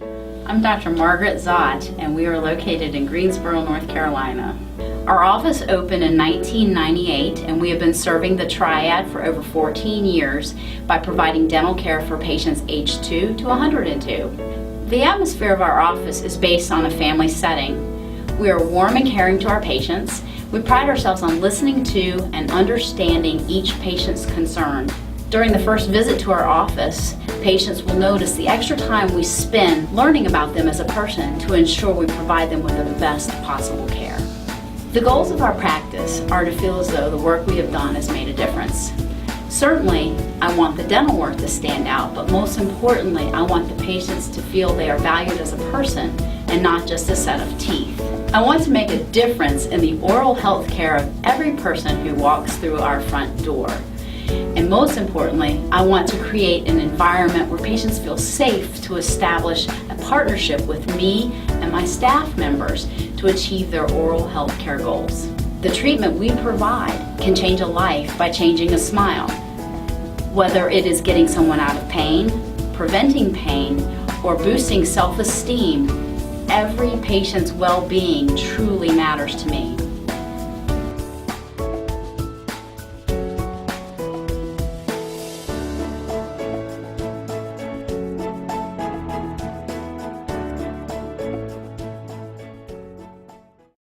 I'm Dr. Margaret Zott, and we are located in Greensboro, North Carolina. Our office opened in 1998, and we have been serving the Triad for over 14 years by providing dental care for patients aged 2 to 102. The atmosphere of our office is based on a family setting. We are warm and caring to our patients. We pride ourselves on listening to and understanding each patient's concern. During the first visit to our office, patients will notice the extra time we spend learning about them as a person to ensure we provide them with the best possible care. The goals of our practice are to feel as though the work we have done has made a difference. Certainly, I want the dental work to stand out, but most importantly, I want the patients to feel they are valued as a person and not just a set of teeth. I want to make a difference in the oral health care of every person who walks through our front door. And most importantly, I want to create an environment where patients feel safe to establish a partnership with me and my staff members to achieve their oral health care goals. The treatment we provide can change a life by changing a smile. Whether it is getting someone out of pain, preventing pain, or boosting self-esteem, every patient's well-being truly matters to me.